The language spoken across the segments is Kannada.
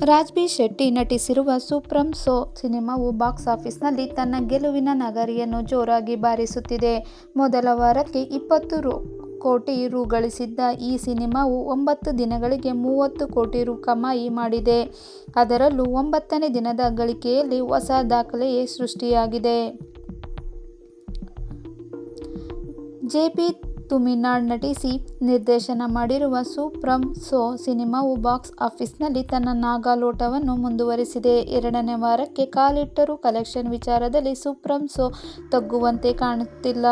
ರಾಜ್ಬಿ ಶೆಟ್ಟಿ ನಟಿಸಿರುವ ಸೂಪ್ರಂ ಸೊ ಸಿನಿಮಾವು ಬಾಕ್ಸ್ ಆಫೀಸ್ನಲ್ಲಿ ತನ್ನ ಗೆಲುವಿನ ನಗಾರಿಯನ್ನು ಜೋರಾಗಿ ಬಾರಿಸುತ್ತಿದೆ. ಮೊದಲ ವಾರಕ್ಕೆ 20 ಕೋಟಿ ರು ಗಳಿಸಿದ್ದ ಈ ಸಿನಿಮಾವು 9 ದಿನಗಳಿಗೆ 30 ಕೋಟಿ ರು ಕಮಾಯಿ ಮಾಡಿದೆ. ಅದರಲ್ಲೂ 9ನೇ ದಿನದ ಗಳಿಕೆಯಲ್ಲಿ ಹೊಸ ದಾಖಲೆಯೇ ಸೃಷ್ಟಿಯಾಗಿದೆ. ಜೆ.ಪಿ. ತುಮಿನಾಡ್ ನಟಿಸಿ ನಿರ್ದೇಶನ ಮಾಡಿರುವ ಸೂಪ್ರಂ ಸೊ ಸಿನಿಮಾವು ಬಾಕ್ಸ್ ಆಫೀಸ್ನಲ್ಲಿ ತನ್ನ ನಾಗಾಲೋಟವನ್ನು ಮುಂದುವರಿಸಿದೆ. 2ನೇ ವಾರಕ್ಕೆ ಕಾಲಿಟ್ಟರೂ ಕಲೆಕ್ಷನ್ ವಿಚಾರದಲ್ಲಿ ಸೂಪ್ರಂ ಸೊ ತಗ್ಗುವಂತೆ ಕಾಣುತ್ತಿಲ್ಲ.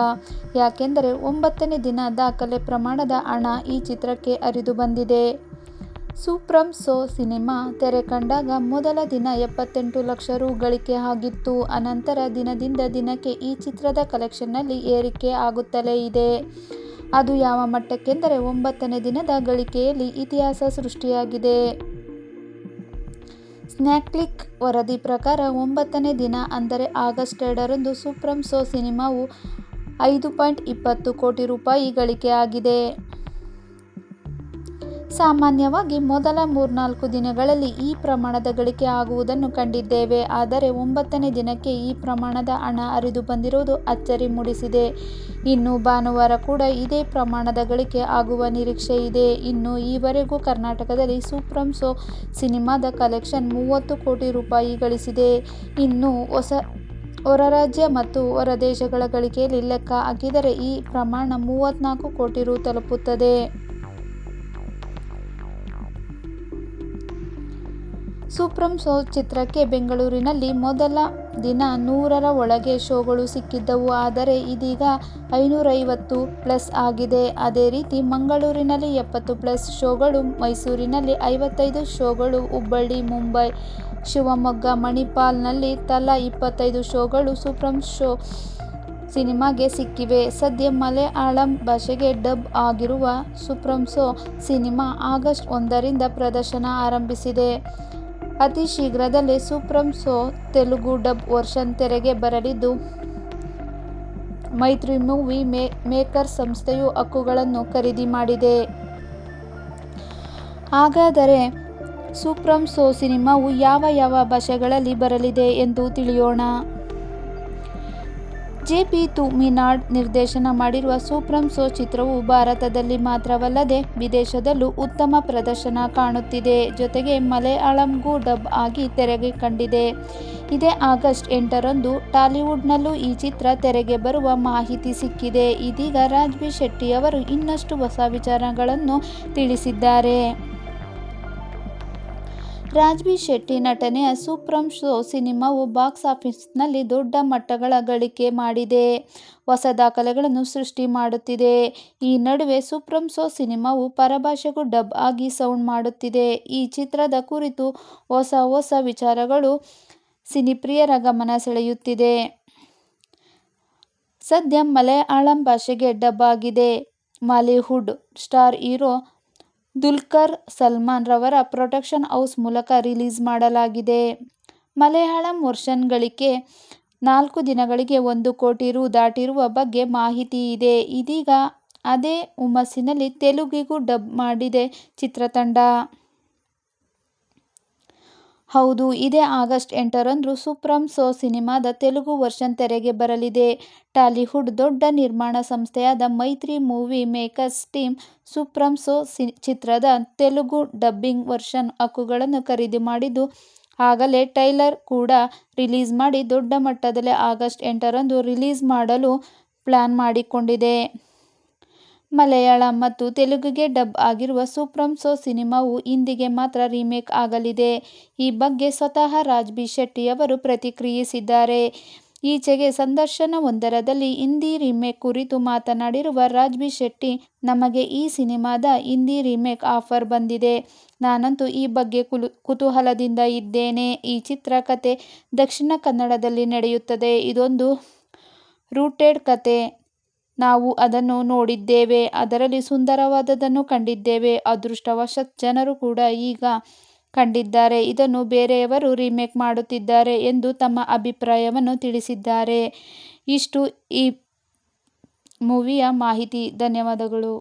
ಯಾಕೆಂದರೆ 9ನೇ ದಿನ ದಾಖಲೆ ಪ್ರಮಾಣದ ಹಣ ಈ ಚಿತ್ರಕ್ಕೆ ಹರಿದು ಬಂದಿದೆ. ಸೂಪ್ರಂ ಸೊ ಸಿನಿಮಾ ತೆರೆ ಕಂಡಾಗ ಮೊದಲ ದಿನ 78 ಲಕ್ಷ ರು ಗಳಿಕೆ ಆಗಿತ್ತು. ಅನಂತರ ದಿನದಿಂದ ದಿನಕ್ಕೆ ಈ ಚಿತ್ರದ ಕಲೆಕ್ಷನ್ನಲ್ಲಿ ಏರಿಕೆ ಆಗುತ್ತಲೇ ಇದೆ. ಅದು ಯಾವ ಮಟ್ಟಕ್ಕೆಂದರೆ 9ನೇ ದಿನದ ಗಳಿಕೆಯಲ್ಲಿ ಇತಿಹಾಸ ಸೃಷ್ಟಿಯಾಗಿದೆ. ಸ್ನ್ಯಾಪ್ಕ್ಲಿಕ್ ವರದಿ ಪ್ರಕಾರ 9ನೇ ದಿನ ಅಂದರೆ ಆಗಸ್ಟ್ 2ರಂದು ಸೂಪ್ರಂ ಸೊ ಸಿನಿಮಾವು 5.20 ಕೋಟಿ ರೂಪಾಯಿ ಗಳಿಕೆ ಆಗಿದೆ. ಸಾಮಾನ್ಯವಾಗಿ ಮೊದಲ 3-4 ದಿನಗಳಲ್ಲಿ ಈ ಪ್ರಮಾಣದ ಗಳಿಕೆ ಆಗುವುದನ್ನು ಕಂಡಿದ್ದೇವೆ. ಆದರೆ 9ನೇ ದಿನಕ್ಕೆ ಈ ಪ್ರಮಾಣದ ಹಣ ಹರಿದು ಬಂದಿರುವುದು ಅಚ್ಚರಿ ಮೂಡಿಸಿದೆ. ಇನ್ನು ಭಾನುವಾರ ಕೂಡ ಇದೇ ಪ್ರಮಾಣದ ಗಳಿಕೆ ಆಗುವ ನಿರೀಕ್ಷೆ ಇದೆ. ಇನ್ನು ಈವರೆಗೂ ಕರ್ನಾಟಕದಲ್ಲಿ ಸೂಪ್ರಂ ಸೊ ಸಿನಿಮಾದ ಕಲೆಕ್ಷನ್ 30 ಕೋಟಿ ರೂಪಾಯಿ ಗಳಿಸಿದೆ. ಇನ್ನು ಹೊರ ರಾಜ್ಯ ಮತ್ತು ಹೊರ ದೇಶಗಳ ಗಳಿಕೆಯಲ್ಲಿ ಲೆಕ್ಕ ಹಾಕಿದರೆ ಈ ಪ್ರಮಾಣ 34 ಕೋಟಿ ರು ತಲುಪುತ್ತದೆ. ಸೂಪ್ರಂ ಸೊ ಚಿತ್ರಕ್ಕೆ ಬೆಂಗಳೂರಿನಲ್ಲಿ ಮೊದಲ ದಿನ 100ರ ಒಳಗೆ ಶೋಗಳು ಸಿಕ್ಕಿದ್ದವು. ಆದರೆ ಇದೀಗ 550+ ಆಗಿದೆ. ಅದೇ ರೀತಿ ಮಂಗಳೂರಿನಲ್ಲಿ 70+ ಶೋಗಳು, ಮೈಸೂರಿನಲ್ಲಿ 55 ಶೋಗಳು, ಹುಬ್ಬಳ್ಳಿ, ಮುಂಬೈ, ಶಿವಮೊಗ್ಗ, ಮಣಿಪಾಲ್ನಲ್ಲಿ ತಲಾ 25 ಶೋಗಳು ಸೂಪ್ರಂ ಸೊ ಸಿನಿಮಾಗೆ ಸಿಕ್ಕಿವೆ. ಸದ್ಯ ಮಲಯಾಳಂ ಭಾಷೆಗೆ ಡಬ್ ಆಗಿರುವ ಸೂಪ್ರಂ ಸೊ ಸಿನಿಮಾ ಆಗಸ್ಟ್ 1ರಿಂದ ಪ್ರದರ್ಶನ ಆರಂಭಿಸಿದೆ. ಅತಿ ಶೀಘ್ರದಲ್ಲೇ ಸೂಪ್ರಂ ಸೊ ತೆಲುಗು ಡಬ್ ವರ್ಷನ್ ತೆರೆಗೆ ಬರಲಿದ್ದು, ಮೈತ್ರಿ ಮೂವಿ ಮೇಕರ್ಸ್ ಸಂಸ್ಥೆಯು ಹಕ್ಕುಗಳನ್ನು ಖರೀದಿ ಮಾಡಿದೆ. ಹಾಗಾದರೆ ಸೂಪ್ರಂ ಸೊ ಸಿನಿಮಾವು ಯಾವ ಭಾಷೆಗಳಲ್ಲಿ ಬರಲಿದೆ ಎಂದು ತಿಳಿಯೋಣ. ಜೆ.ಪಿ. ತುಮಿನಾಡ್ ನಿರ್ದೇಶನ ಮಾಡಿರುವ ಸೂಪ್ರಂ ಸೊ ಚಿತ್ರವು ಭಾರತದಲ್ಲಿ ಮಾತ್ರವಲ್ಲದೆ ವಿದೇಶದಲ್ಲೂ ಉತ್ತಮ ಪ್ರದರ್ಶನ ಕಾಣುತ್ತಿದೆ. ಜೊತೆಗೆ ಮಲಯಾಳಂಗೂ ಡಬ್ ಆಗಿ ತೆರೆಗೆ ಕಂಡಿದೆ. ಇದೇ ಆಗಸ್ಟ್ 8ರಂದು ಟಾಲಿವುಡ್ನಲ್ಲೂ ಈ ಚಿತ್ರ ತೆರೆಗೆ ಬರುವ ಮಾಹಿತಿ ಸಿಕ್ಕಿದೆ. ಇದೀಗ ರಾಜ್ಬಿ ಶೆಟ್ಟಿಯವರು ಇನ್ನಷ್ಟು ಹೊಸ ವಿಚಾರಗಳನ್ನು ತಿಳಿಸಿದ್ದಾರೆ. ರಾಜ್ಬಿ ಶೆಟ್ಟಿ ನಟನೆಯ ಸೂಪ್ರಂ ಸೊ ಸಿನಿಮಾವು ಬಾಕ್ಸ್ ಆಫೀಸ್ನಲ್ಲಿ ದೊಡ್ಡ ಮಟ್ಟಗಳ ಗಳಿಕೆ ಮಾಡಿದೆ. ಹೊಸ ದಾಖಲೆಗಳನ್ನು ಸೃಷ್ಟಿ ಮಾಡುತ್ತಿದೆ. ಈ ನಡುವೆ ಸೂಪ್ರಂ ಸೊ ಸಿನಿಮಾವು ಪರಭಾಷೆಗೂ ಡಬ್ ಆಗಿ ಸೌಂಡ್ ಮಾಡುತ್ತಿದೆ. ಈ ಚಿತ್ರದ ಕುರಿತು ಹೊಸ ವಿಚಾರಗಳು ಸಿನಿಪ್ರಿಯರ ಗಮನ ಸೆಳೆಯುತ್ತಿದೆ. ಸದ್ಯ ಮಲಯಾಳಂ ಭಾಷೆಗೆ ಡಬ್ ಆಗಿದೆ. Mollywood star hero Dulquer Salman ರವರ ಪ್ರೊಡಕ್ಷನ್ ಹೌಸ್ ಮೂಲಕ ರಿಲೀಸ್ ಮಾಡಲಾಗಿದೆ. ಮಲಯಾಳಂ ವರ್ಷನ್ ಗಳಿಕೆ 4 ದಿನಗಳಿಗೆ 1 ಕೋಟಿ ರು ದಾಟಿರುವ ಬಗ್ಗೆ ಮಾಹಿತಿ ಇದೆ. ಇದೀಗ ಅದೇ ಹುಮ್ಮಸ್ಸಿನಲ್ಲಿ ತೆಲುಗಿಗೂ ಡಬ್ ಮಾಡಿದೆ ಚಿತ್ರತಂಡ. ಹೌದು, ಇದೇ ಆಗಸ್ಟ್ 8ರಂದು ಸೂಪ್ರಂ ಸೊ ಸಿನಿಮಾದ ತೆಲುಗು ವರ್ಷನ್ ತೆರೆಗೆ ಬರಲಿದೆ. ಟಾಲಿವುಡ್ ದೊಡ್ಡ ನಿರ್ಮಾಣ ಸಂಸ್ಥೆಯಾದ ಮೈತ್ರಿ ಮೂವಿ ಮೇಕರ್ಸ್ ಟೀಮ್ ಸೂಪ್ರಂ ಸೊ ಚಿತ್ರದ ತೆಲುಗು ಡಬ್ಬಿಂಗ್ ವರ್ಷನ್ ಹಕ್ಕುಗಳನ್ನು ಖರೀದಿ ಮಾಡಿದ್ದು, ಆಗಲೇ ಟ್ರೈಲರ್ ಕೂಡ ರಿಲೀಸ್ ಮಾಡಿ ದೊಡ್ಡ ಮಟ್ಟದಲ್ಲಿ ಆಗಸ್ಟ್ 8ರಂದು ರಿಲೀಸ್ ಮಾಡಲು ಪ್ಲಾನ್ ಮಾಡಿಕೊಂಡಿದೆ. ಮಲಯಾಳಂ ಮತ್ತು ತೆಲುಗಿಗೆ ಡಬ್ ಆಗಿರುವ ಸೂಪ್ರಂ ಸೊ ಸಿನಿಮಾವು ಹಿಂದಿಗೆ ಮಾತ್ರ ರೀಮೇಕ್ ಆಗಲಿದೆ. ಈ ಬಗ್ಗೆ ಸ್ವತಃ ರಾಜ್ಬಿ ಶೆಟ್ಟಿಯವರು ಪ್ರತಿಕ್ರಿಯಿಸಿದ್ದಾರೆ. ಈಚೆಗೆ ಸಂದರ್ಶನವೊಂದರಲ್ಲಿ ಹಿಂದಿ ರೀಮೇಕ್ ಕುರಿತು ಮಾತನಾಡಿರುವ ರಾಜ್ಬಿ ಶೆಟ್ಟಿ, ನಮಗೆ ಈ ಸಿನಿಮಾದ ಹಿಂದಿ ರೀಮೇಕ್ ಆಫರ್ ಬಂದಿದೆ. ನಾನಂತೂ ಈ ಬಗ್ಗೆ ಕುತೂಹಲದಿಂದ ಇದ್ದೇನೆ. ಈ ಚಿತ್ರ ಕತೆ ದಕ್ಷಿಣ ಕನ್ನಡದಲ್ಲಿ ನಡೆಯುತ್ತದೆ. ಇದೊಂದು ರೂಟೆಡ್ ಕತೆ. ನಾವು ಅದನ್ನು ನೋಡಿದ್ದೇವೆ. ಅದರಲ್ಲಿ ಸುಂದರವಾದದ್ದನ್ನು ಕಂಡಿದ್ದೇವೆ. ಅದೃಷ್ಟವಶಾತ್ ಜನರು ಕೂಡ ಈಗ ಕಂಡಿದ್ದಾರೆ. ಇದನ್ನು ಬೇರೆಯವರು ರೀಮೇಕ್ ಮಾಡುತ್ತಿದ್ದಾರೆ ಎಂದು ತಮ್ಮ ಅಭಿಪ್ರಾಯವನ್ನು ತಿಳಿಸಿದ್ದಾರೆ. ಇಷ್ಟು ಈ ಮೂವಿಯ ಮಾಹಿತಿ. ಧನ್ಯವಾದಗಳು.